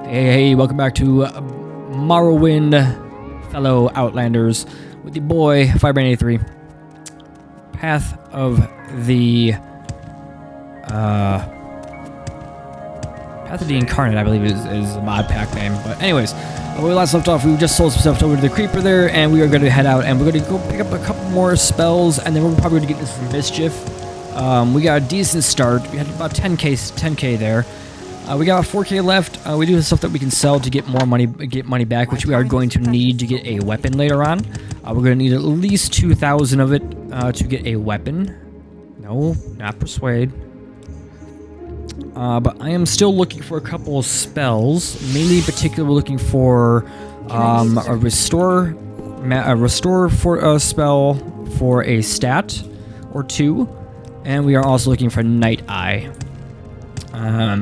Hey, welcome back to Morrowind, fellow Outlanders, with your boy, Firebrand83. Path of the Incarnate, I believe, is the mod pack name. But anyways, where we last left off, we just sold some stuff over to the Creeper there, and we are going to head out, and we're going to go pick up a couple more spells, and then we're probably going to get this from Mischief. We got a decent start. We had about 10k there. We got 4k left. We do have stuff that we can sell to get more money, back, which we are going to need to get a weapon later on. We're going to need at least 2,000 of it to get a weapon. No, not persuade. But I am still looking for a couple of spells. Mainly, in particular, we're looking for a restore for a spell for a stat or two, and we are also looking for Night Eye. I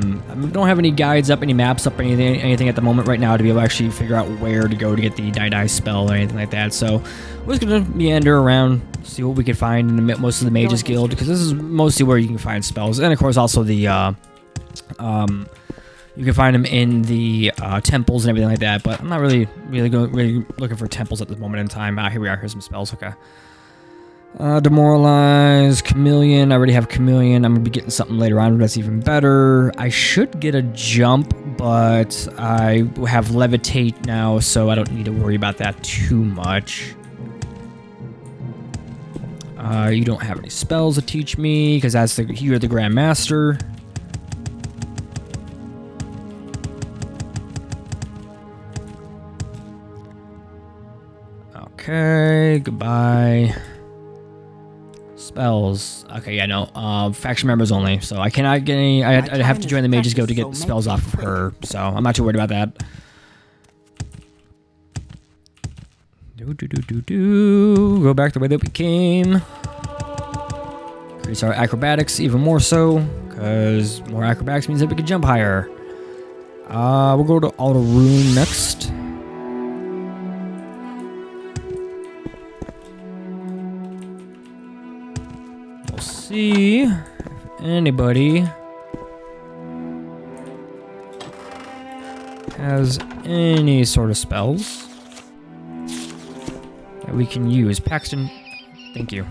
don't have any guides up, any maps up, anything at the moment right now to be able to actually figure out where to go to get the Night Eye spell or anything like that. So we're just gonna meander around, see what we can find in most of the Mages Guild, because this is mostly where you can find spells, and of course also the you can find them in the temples and everything like that. But I'm not really looking for temples at this moment in time. Here we are. Here's some spells. Okay. Demoralize, Chameleon. I already have Chameleon. I'm gonna be getting something later on that's even better. I should get a jump, but I have Levitate now, so I don't need to worry about that too much. You don't have any spells to teach me, because you're the Grand Master. Okay, goodbye. Spells. Okay, yeah, no. Faction members only. So I cannot get any. I'd have to join the Mages Guild to get the spells off of her. So I'm not too worried about that. Go back the way that we came. Increase our acrobatics even more so, because more acrobatics means that we can jump higher. We'll go to Auto Rune next. See if anybody has any sort of spells that we can use. Paxton, thank you.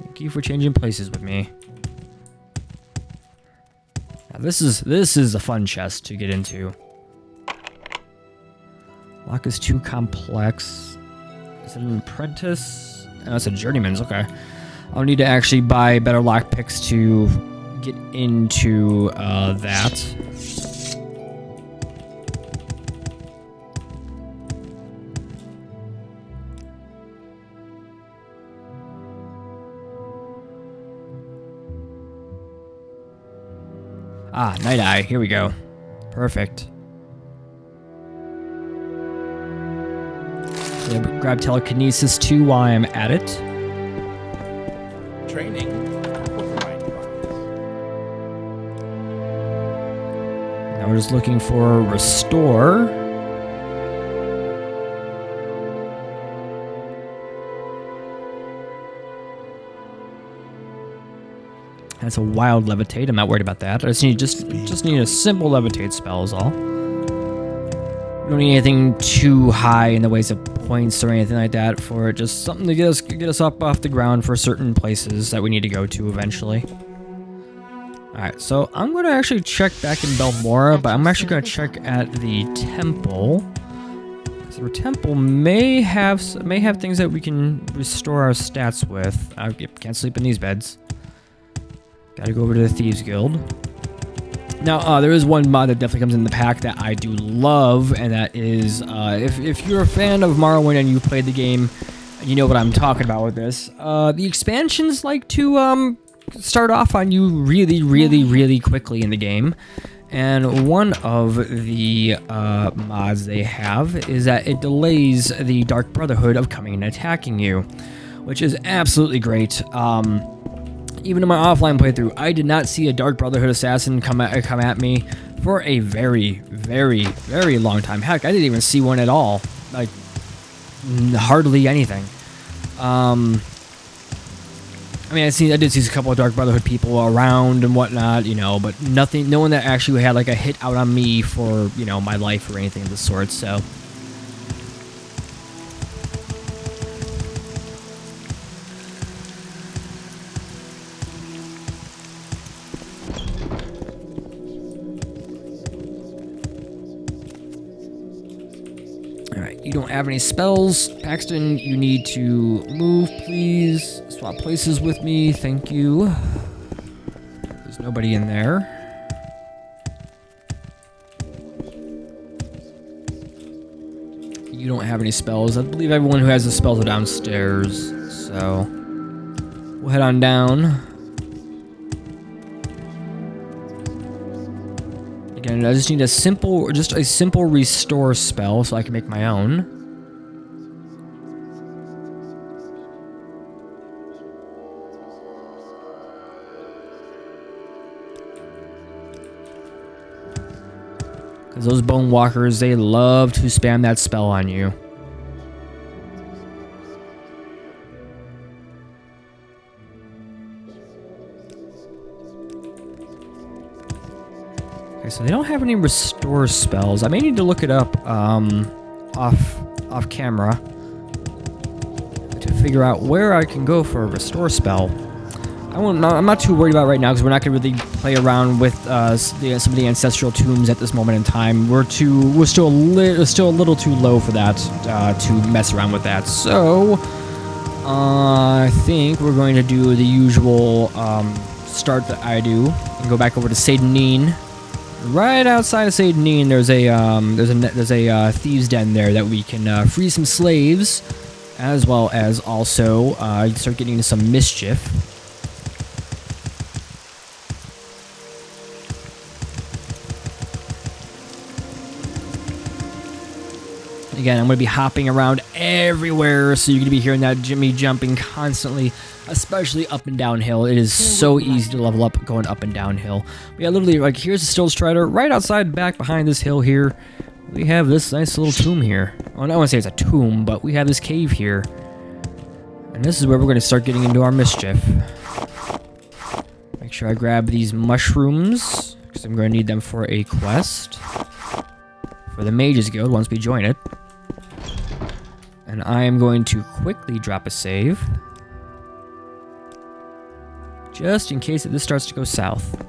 Thank you for changing places with me. Now this is a fun chest to get into. Lock is too complex. Is it an apprentice? Oh, it's a journeyman's, okay. I'll need to actually buy better lockpicks to get into that. Night Eye, here we go. Perfect. Grab telekinesis too while I'm at it. Training. Now we're just looking for restore. That's a wild levitate. I'm not worried about that. I just need a simple levitate spell is all. We don't need anything too high in the ways of points or anything like that for it. Just something to get us up off the ground for certain places that we need to go to eventually. Alright, so I'm going to actually check back in Belmora, but I'm actually going to check at the temple. So the temple may have things that we can restore our stats with. I can't sleep in these beds. Got to go over to the Thieves Guild. Now, there is one mod that definitely comes in the pack that I do love, and that is, if you're a fan of Morrowind and you've played the game, you know what I'm talking about with this. The expansions like to start off on you really quickly in the game. And one of the mods they have is that it delays the Dark Brotherhood of coming and attacking you, which is absolutely great. Even in my offline playthrough, I did not see a Dark Brotherhood assassin come at me for a very long time. Heck, I didn't even see one at all. Like, hardly anything. I mean, I did see a couple of Dark Brotherhood people around and whatnot, you know, but nothing, no one that actually had like a hit out on me for, you know, my life or anything of the sort, so. Alright, you don't have any spells. Paxton, you need to move, please. Swap places with me, thank you. There's nobody in there. You don't have any spells. I believe everyone who has the spells are downstairs, so we'll head on down. Again, I just need a simple restore spell so I can make my own. Because those bone walkers, they love to spam that spell on you. Okay, so they don't have any restore spells. I may need to look it up off camera to figure out where I can go for a restore spell. I'm not too worried about it right now because we're not going to really play around with some of the ancestral tombs at this moment in time. We're still a little too low for that to mess around with that. So I think we're going to do the usual start that I do and go back over to Seydenine. Right outside of Seydenine, there's a thieves' den there that we can free some slaves, as well as also start getting into some mischief. Again, I'm going to be hopping around everywhere, so you're going to be hearing that Jimmy jumping constantly, especially up and downhill. It is so easy to level up going up and downhill. Yeah, literally, like, here's the Still Strider. Right outside, back behind this hill here, we have this nice little tomb here. Well, I don't want to say it's a tomb, but we have this cave here. And this is where we're going to start getting into our mischief. Make sure I grab these mushrooms, because I'm going to need them for a quest. For the Mages Guild, once we join it. And I am going to quickly drop a save. Just in case that this starts to go south.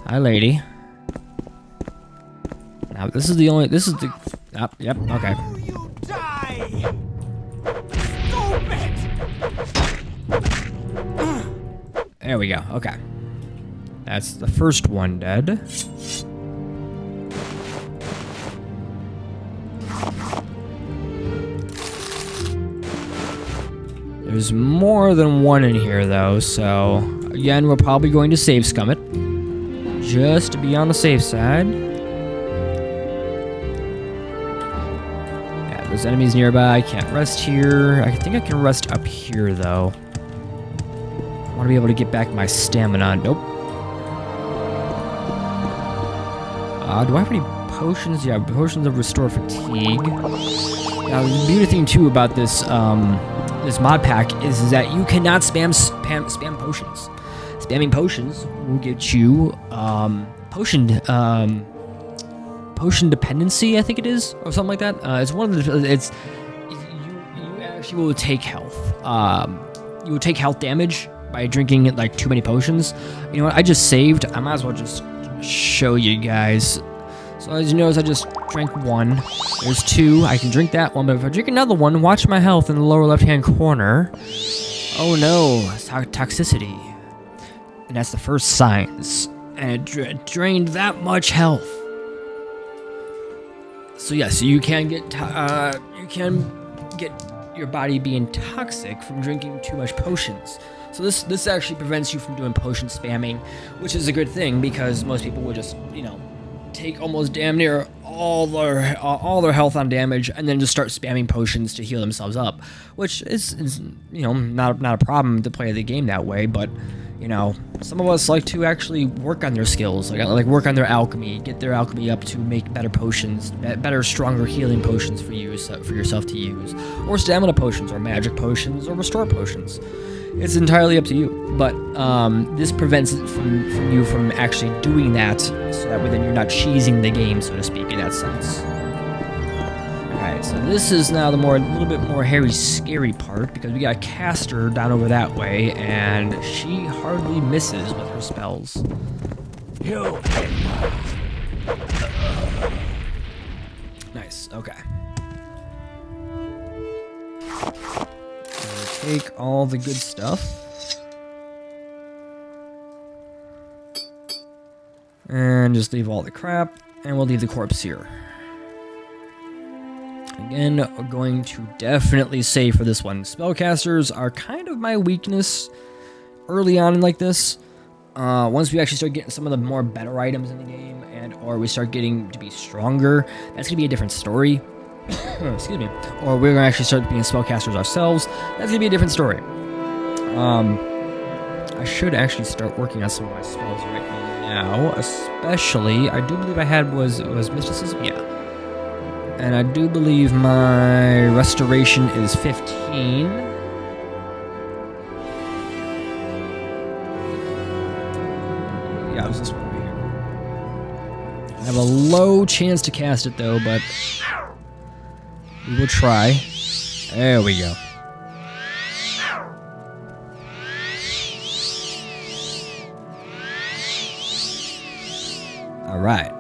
Hi, lady. Now, this is the... Oh, yep, okay. You die! Stupid! There we go, okay. That's the first one dead. There's more than one in here, though, so... Again, we're probably going to save scum it. Just to be on the safe side. Yeah, there's enemies nearby. I can't rest here. I think I can rest up here, though. I want to be able to get back my stamina. Nope. Do I have any potions? Yeah, potions of restore fatigue. Now, the beauty thing, too, about this, this mod pack is that you cannot spam potions. Spamming potions will get you potion dependency, I think it is, or something like that. It's one of the you actually will take health. You will take health damage by drinking like too many potions. You know what? I just saved. I might as well just show you guys. So as you notice, I just drank one. There's two. I can drink that one, but if I drink another one, watch my health in the lower left-hand corner. Oh no, toxicity. And that's the first signs. And it drained that much health. So yes, you can get your body being toxic from drinking too much potions. So this actually prevents you from doing potion spamming, which is a good thing because most people would just, you know, take almost damn near all their health on damage and then just start spamming potions to heal themselves up, which is you know, not a problem to play the game that way, but you know, some of us like to actually work on their skills, like work on their alchemy, get their alchemy up to make better potions, better, stronger healing potions for yourself to use, or stamina potions, or magic potions, or restore potions. It's entirely up to you, but this prevents it from you from actually doing that, so that way then you're not cheesing the game, so to speak, in that sense. Alright, so this is now the little bit more hairy, scary part, because we got a caster down over that way, and she hardly misses with her spells. Nice, okay. Take all the good stuff. And just leave all the crap. And we'll leave the corpse here. Again, we're going to definitely save for this one. Spellcasters are kind of my weakness early on like this. Once we actually start getting some of the more better items in the game, or we start getting to be stronger, that's going to be a different story. Excuse me. Or we're going to actually start being spellcasters ourselves. That's going to be a different story. I should actually start working on some of my spells right now. Especially, I do believe I had was mysticism? Yeah. And I do believe my restoration is 15. Yeah, it was this one right here. I have a low chance to cast it though, but we will try. There we go. Alright.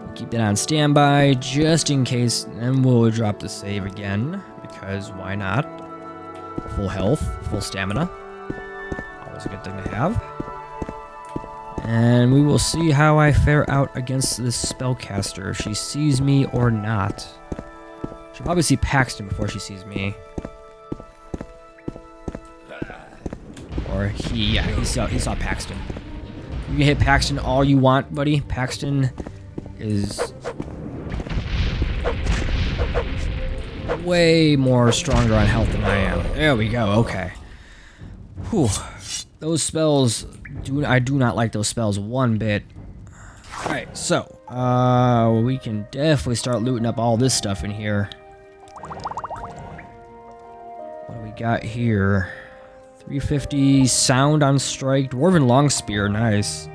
We'll keep that on standby just in case, and we'll drop the save again, because why not? Full health, full stamina. Always a good thing to have. And we will see how I fare out against this spellcaster, if she sees me or not. She'll probably see Paxton before she sees me. Or he saw Paxton. You can hit Paxton all you want, buddy. Paxton is way more stronger on health than I am. There we go, okay. Whew. Those spells, I do not like those spells one bit. Alright, so, we can definitely start looting up all this stuff in here. What do we got here? 350 sound on strike, dwarven long spear, nice.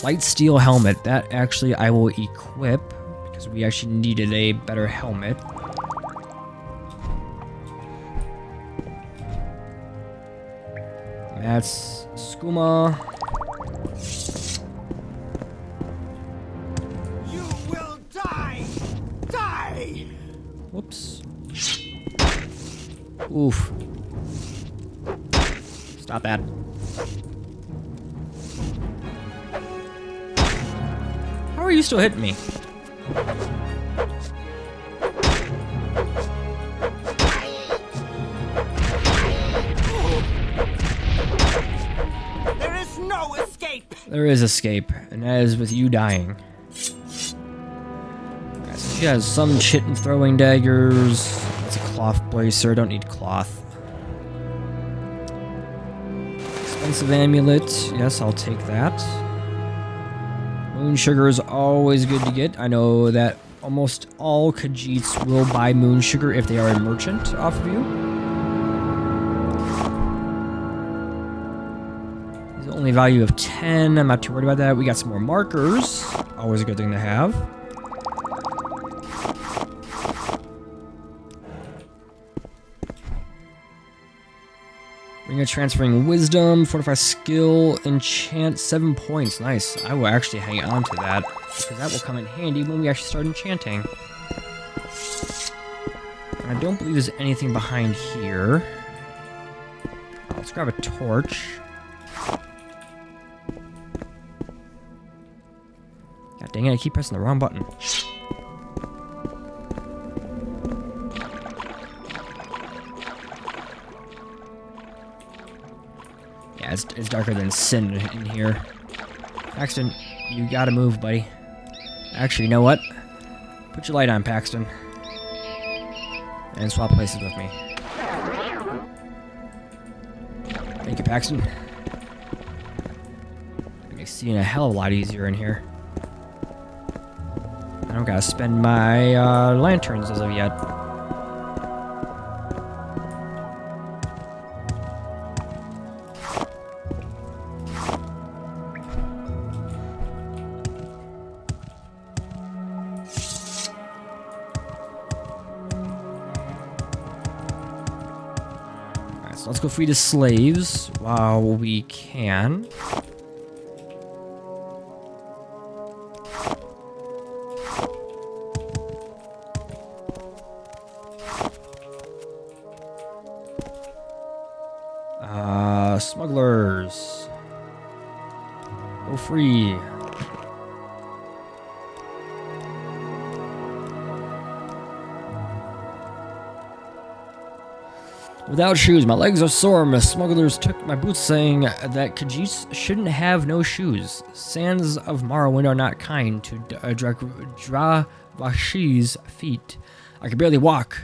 Light steel helmet, that actually I will equip because we actually needed a better helmet. That's skooma. You will die! Die! Whoops. Oof. Stop that. How are you still hitting me? There is no escape! There is escape, and that is with you dying. Alright, so she has some shit in throwing daggers. That's a cloth bracer, don't need cloth. Expensive amulet, yes, I'll take that. Moon sugar is always good to get. I know that almost all Khajiits will buy moon sugar if they are a merchant off of you. There's only value of 10. I'm not too worried about that. We got some more markers. Always a good thing to have. Ring of Transferring Wisdom, Fortify Skill, Enchant 7 points. Nice. I will actually hang on to that, because that will come in handy when we actually start enchanting. And I don't believe there's anything behind here. Let's grab a torch. God dang it, I keep pressing the wrong button. Yeah, it's darker than sin in here. Paxton, you gotta move, buddy. Actually, you know what? Put your light on, Paxton. And swap places with me. Thank you, Paxton. It makes seeing a hell of a lot easier in here. I don't gotta spend my lanterns as of yet. So let's go free the slaves while we can. Smugglers. Go free. Without shoes, my legs are sore. My smugglers took my boots, saying that Khajiits shouldn't have no shoes. Sands of Morrowind are not kind to Dravashi's feet. I could barely walk.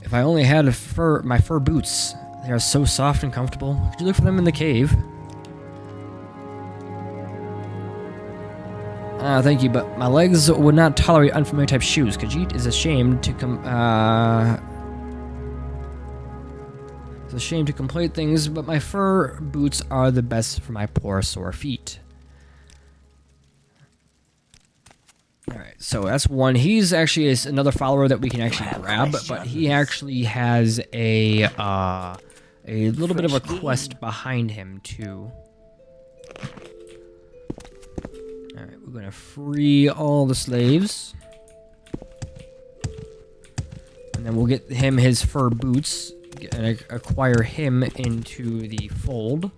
If I only had my fur boots. They are so soft and comfortable. Could you look for them in the cave? Thank you, but my legs would not tolerate unfamiliar type shoes. Khajiit is ashamed to complete things, but my fur boots are the best for my poor sore feet. Alright, so that's one. He's actually another follower that we can actually grab, but he actually has a little bit of a quest behind him, too. Alright, we're going to free all the slaves. And then we'll get him his fur boots and acquire him into the fold.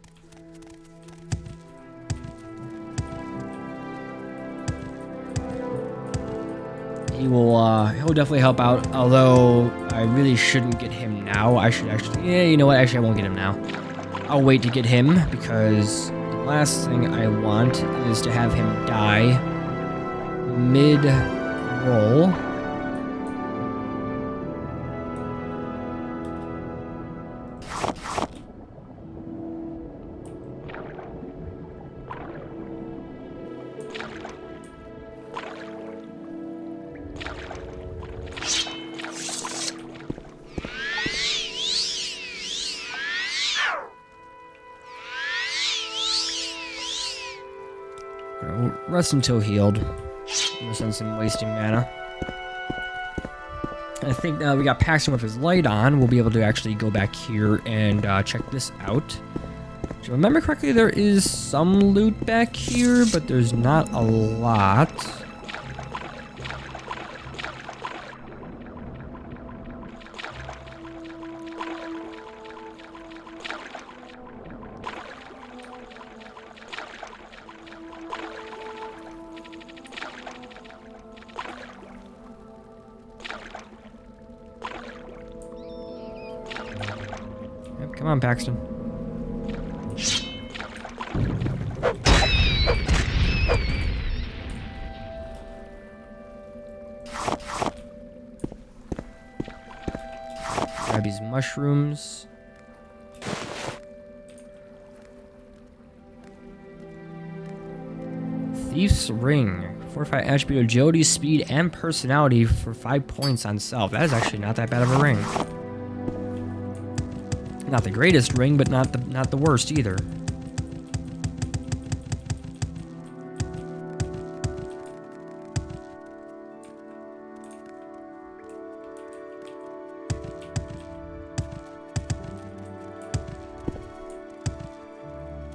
He'll definitely help out, although I really shouldn't get him now. I should actually, yeah, you know what, actually I won't get him now. I'll wait to get him, because the last thing I want is to have him die mid-roll. Rest until healed. No sense in wasting mana. And I think now we got Paxton with his light on, we'll be able to actually go back here and check this out. If I remember correctly, there is some loot back here, but there's not a lot. Come on, Paxton. Grab these mushrooms. Thief's Ring. Fortify attribute agility, speed, and personality for 5 points on self. That is actually not that bad of a ring. Not the greatest ring, but not the worst either.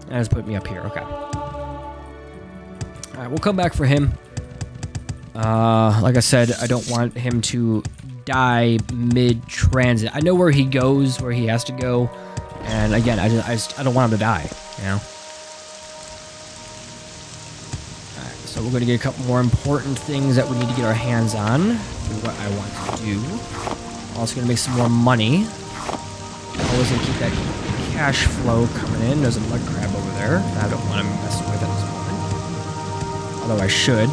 That has put me up here. Okay. All right, we'll come back for him. Like I said, I don't want him to die mid-transit. I know where he goes, where he has to go, and again, I don't want him to die, you know? Alright, so we're going to get a couple more important things that we need to get our hands on for what I want to do. Also going to make some more money. Always going to keep that cash flow coming in. There's a mud crab over there that I don't want to mess with at this moment. Although I should.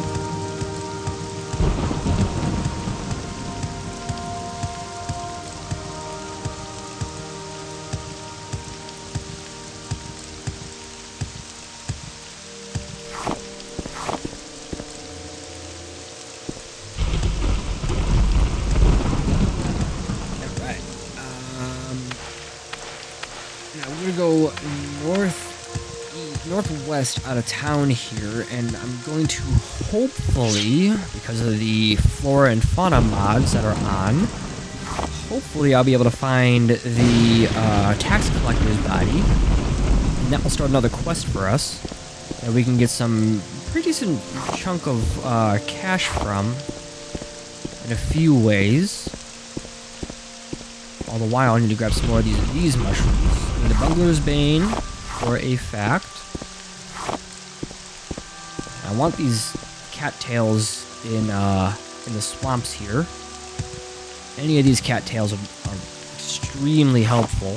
Go northwest out of town here, and I'm going to hopefully, because of the flora and fauna mods that are on, hopefully I'll be able to find the tax collector's body. And that will start another quest for us that we can get some pretty decent chunk of cash from in a few ways. All the while, I need to grab some more of these mushrooms. Need the Bungler's Bane for a fact. I want these cattails in the swamps here. Any of these cattails are extremely helpful.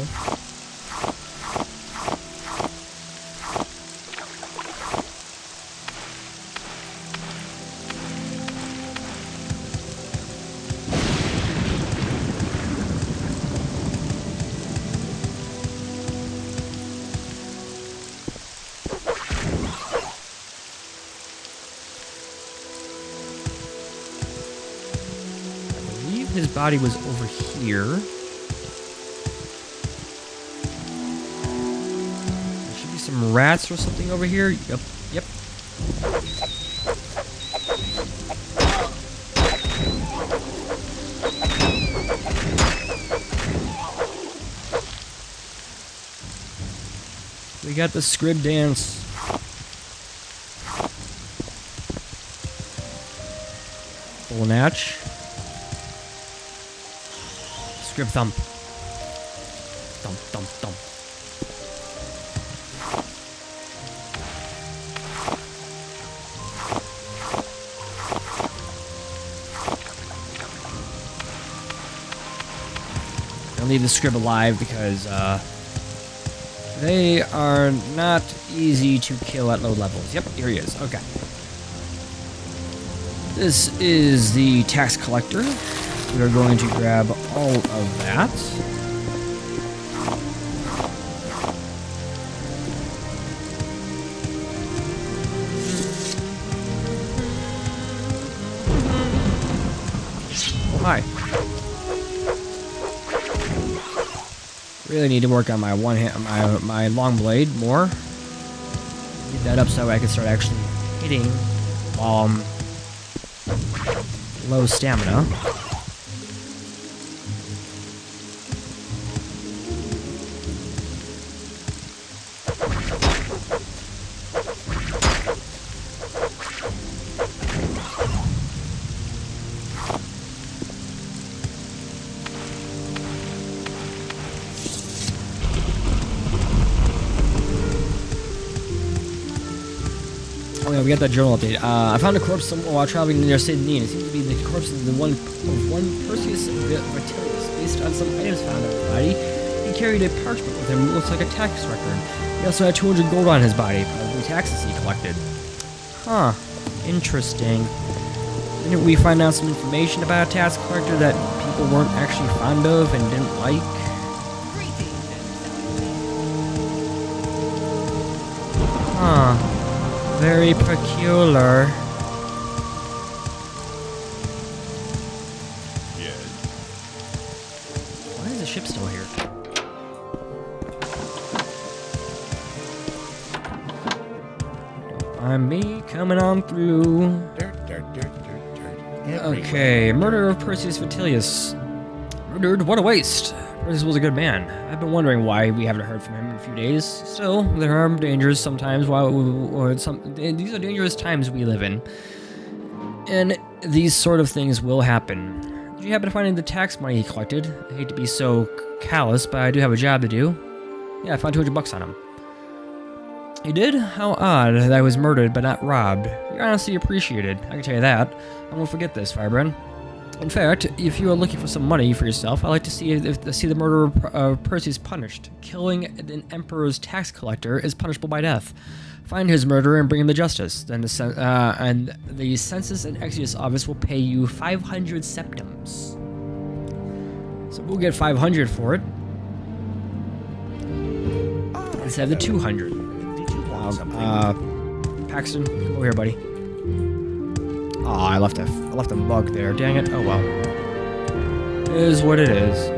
His body was over here. There should be some rats or something over here. Yep. We got the scrib dance. Full natch. Scrib thump. Thump, thump, thump. I'll leave the scrib alive because they are not easy to kill at low levels. Yep, here he is. Okay. This is the tax collector. We're going to grab all of that. Oh, hi. Really need to work on my my long blade more. Get that up so I can start actually hitting while I'm low stamina. Oh yeah, we got that journal update. I found a corpse while traveling near St. Denis. It seems to be the corpse of one Perseus Vitellius, based on some items found on his body. He carried a parchment with him. It looks like a tax record. He also had 200 gold on his body, probably taxes he collected. Huh. Interesting. Didn't we find out some information about a tax collector that people weren't actually fond of and didn't like? Huh. Very peculiar. Yes. Why is the ship still here? Find me coming on through. Dirt. Okay, murder of Perseus Vitellius. Murdered? What a waste. Perseus was a good man. I've been wondering why we haven't heard from him in a few days. Still, there are dangers sometimes. These are dangerous times we live in. And these sort of things will happen. Did you happen to find the tax money he collected? I hate to be so callous, but I do have a job to do. Yeah, I found 200 bucks on him. You did? How odd that I was murdered but not robbed. You're honestly appreciated, I can tell you that. I won't forget this, Firebrand. In fact, if you are looking for some money for yourself, I'd like to see the murderer of Perseus punished. Killing an emperor's tax collector is punishable by death. Find his murderer and bring him to justice. Then the Census and Exodus office will pay you 500 septums. So we'll get 500 for it instead of the 200. Did you want something? Paxton, come over here, buddy. Oh, I left a bug there. Dang it. Oh well. It is what it is.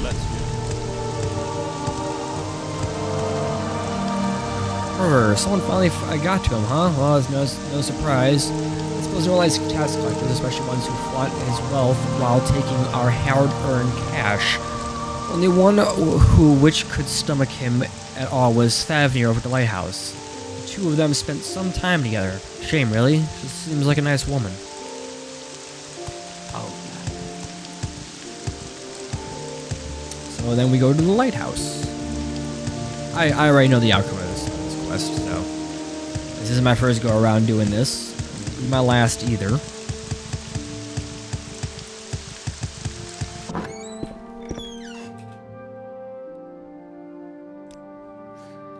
Let's do Brr. Sure, someone finally got to him, huh? Well, it's no surprise. I suppose no lies tax collectors, especially ones who flaunt his wealth while taking our hard-earned cash. Only one which could stomach him at all was Thavnir over at the lighthouse. The two of them spent some time together. Shame, really. She seems like a nice woman. Oh. So then we go to the lighthouse. I already know the outcome of this quest, so this isn't my first go around doing this. It won't be my last either.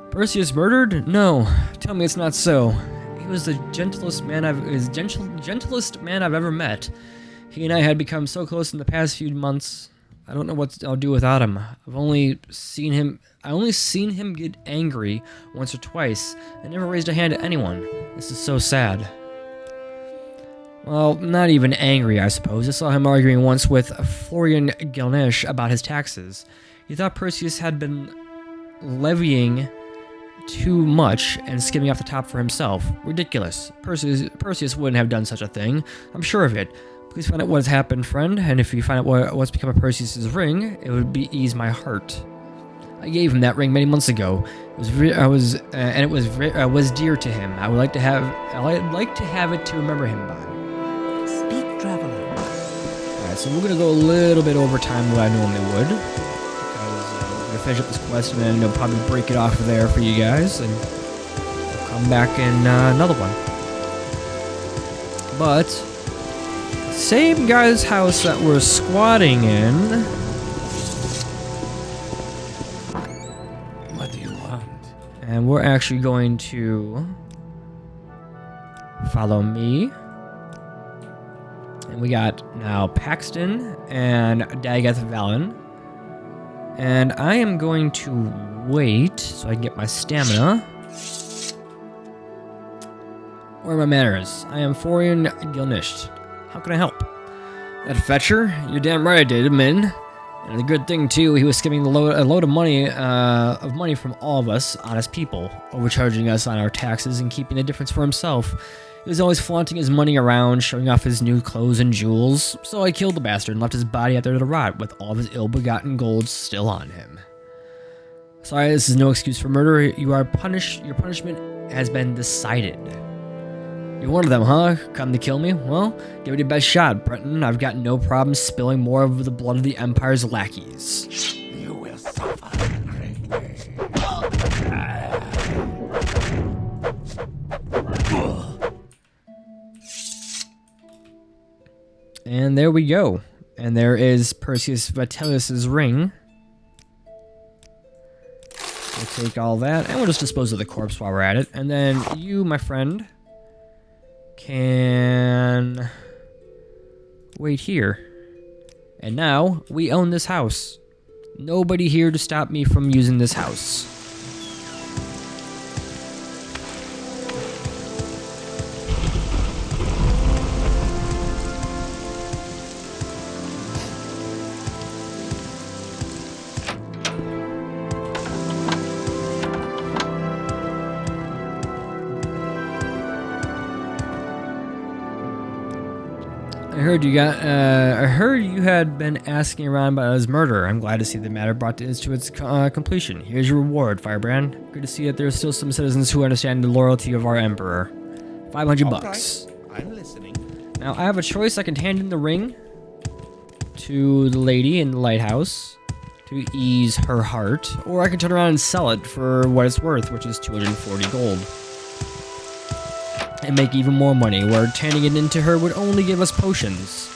Perseus murdered? No, tell me it's not so. He was the gentlest man gentlest man I've ever met. He and I had become so close in the past few months. I don't know what I'll do without him. I only seen him get angry once or twice, and never raised a hand at anyone. This is so sad. Well, not even angry, I suppose. I saw him arguing once with Florian Gilnish about his taxes. He thought Perseus had been levying too much and skimming off the top for himself. Ridiculous. Perseus wouldn't have done such a thing. I'm sure of it. Please find out what has happened, friend, and if you find out what's become of Perseus's ring, it would ease my heart. I gave him that ring many months ago. It was dear to him. I'd like to have it to remember him by. Speak, traveler. Alright, so we're gonna go a little bit over time than I normally would. Because we're gonna finish up this quest and then probably break it off there for you guys, and we'll come back in another one. But same guy's house that we're squatting in. What do you want? And we're actually going to follow me. And we got now Paxton and Dagoth Valen. And I am going to wait so I can get my stamina. Where are my manners? I am Florian Gilnisht. How can I help? That fetcher? You're damn right I did, Min. And the good thing too, he was skimming a load of money from all of us, honest people, overcharging us on our taxes and keeping the difference for himself. He was always flaunting his money around, showing off his new clothes and jewels. So I killed the bastard and left his body out there to rot, with all of his ill-begotten gold still on him. Sorry, this is no excuse for murder. Your punishment has been decided. You're one of them, huh? Come to kill me? Well, give it your best shot, Breton. I've got no problem spilling more of the blood of the Empire's lackeys. You will suffer. And there we go. And there is Perseus Vitellius's ring. We'll take all that, and we'll just dispose of the corpse while we're at it. And then you, my friend, can wait here. And now we own this house. Nobody here to stop me from using this house. I heard you had been asking around about his murder. I'm glad to see the matter brought to its completion. Here's your reward, Firebrand. Good to see that there are still some citizens who understand the loyalty of our emperor. 500 bucks. Right. I'm listening. Now I have a choice. I can hand in the ring to the lady in the lighthouse to ease her heart, or I can turn around and sell it for what it's worth, which is 240 gold. And make even more money, where turning it into her would only give us potions.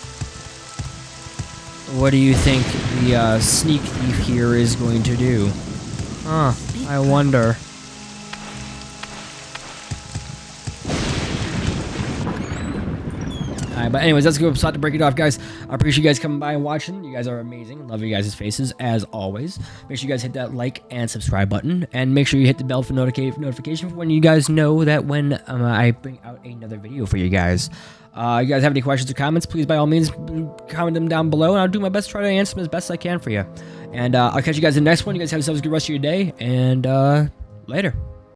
What do you think the sneak thief here is going to do? Huh, I wonder. Alright, but anyways, let's go start to break it off, guys. I appreciate you guys coming by and watching. You guys are amazing. Love you guys' faces, as always. Make sure you guys hit that like and subscribe button. And make sure you hit the bell for notification for when you guys know that when I bring out another video for you guys. You guys have any questions or comments, please, by all means, comment them down below. And I'll do my best to try to answer them as best I can for you. And I'll catch you guys in the next one. You guys have yourselves a good rest of your day. And later.